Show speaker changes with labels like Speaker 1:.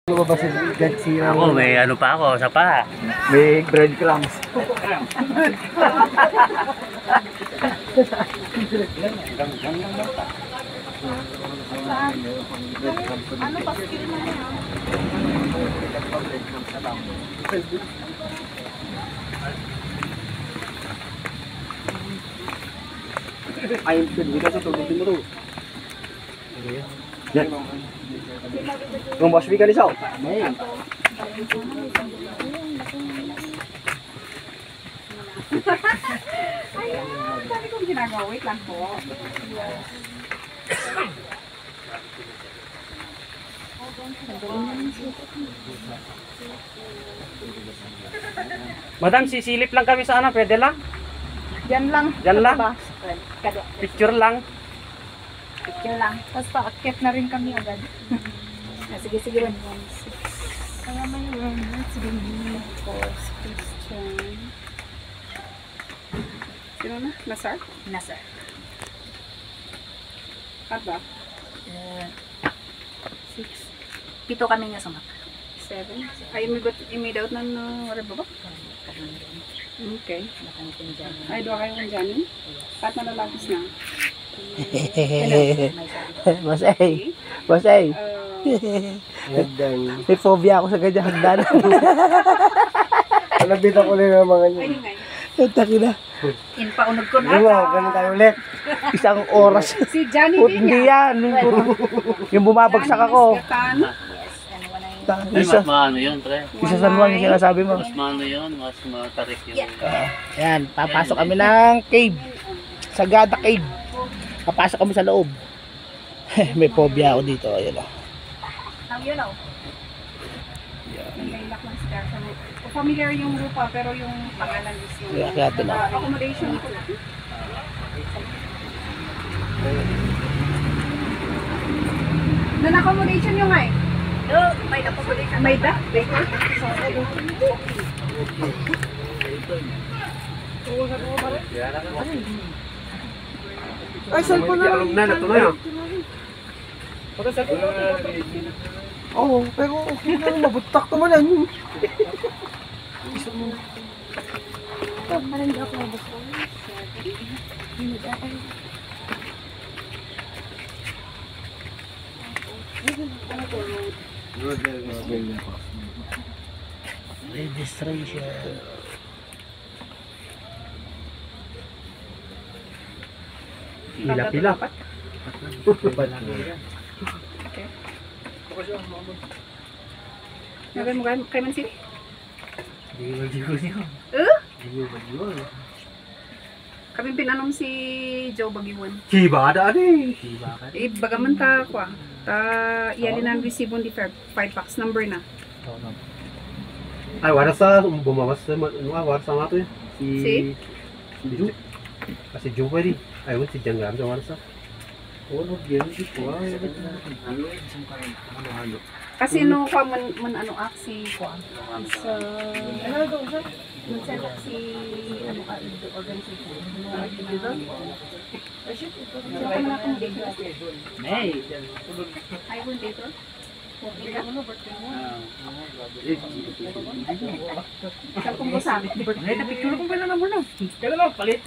Speaker 1: Ano ba si Dead Sea?
Speaker 2: Ako, may ano pa ako, sa pa.
Speaker 1: May breadcrumbs.
Speaker 3: Ano pa skill mo na
Speaker 1: Ayun, dito sa tubutin mo to. Yan. Kung boss ka lisaw. May.
Speaker 3: Ayun, dami kong ginagawa. Wait lang po.
Speaker 2: Madam, sisilip lang kami sa ano, pwede lang?
Speaker 3: Diyan lang.
Speaker 2: Diyan lang?
Speaker 3: Kada.
Speaker 2: Picture lang.
Speaker 3: Picture lang. Tapos paakyat na rin kami agad. Sige, sige. Kaya may romance rin. Course, Christian. Sino na? Nasar? Nasar. Aba? 6.
Speaker 4: 7 kami nga sumak.
Speaker 3: 7. Ay, may doubt na wala ba ba? Okay. Ay, doon kayo kung dyan. At nalalapis na.
Speaker 1: Masay. Masay. May phobia ako sa ganyan hagdan. Nalabitan ko rin ng mga nyo.
Speaker 3: Ayun nga.
Speaker 1: Takina.
Speaker 4: Inpaunod ko na.
Speaker 1: Ganun tayo ulit. Isang oras.
Speaker 3: Si Johnny
Speaker 1: Hindi yan. Yung bumabagsak ako.
Speaker 2: Ay, mas maano yun, pre.
Speaker 1: Isa sa mga yung sinasabi mo.
Speaker 2: Mas maano yun, mas matarik yung...
Speaker 1: Ayan, papasok kami ng cave. Sagada cave. Papasok kami sa loob. May phobia ako dito. Ayan o.
Speaker 4: How you know?
Speaker 3: Nailak lang si Dasha. Familiar yung lupa pero yung pangalan is yung
Speaker 1: Kaya ito na.
Speaker 3: accommodation ko. Non-accommodation yung nga eh.
Speaker 4: No, may accommodation.
Speaker 3: May da?
Speaker 1: Ay, cellphone na lang.
Speaker 2: natuloy.
Speaker 1: Oo, pero okay lang. Mabutak naman yan. Registration.
Speaker 2: Pila-pila.
Speaker 3: Nagay mo kay Man City? Kami pinanom si Joe Bagiwan.
Speaker 2: Kiba ada adi.
Speaker 3: Bagaman ta kwa. Ta iyali na resibo di 5 packs number na.
Speaker 5: Ay, wala sa bumawas sa wala sa mato
Speaker 3: Si?
Speaker 5: Ju. Kasi Ju pwede. Ay, wala si Jangan sa wala sa.
Speaker 3: Kasi no kwa man ano si kwa. Sa man send si ano ka organization.
Speaker 2: May.
Speaker 3: Ay won dito. Sa kung sa
Speaker 2: Ay, na picture ko pala naman na. Kailan lang palit.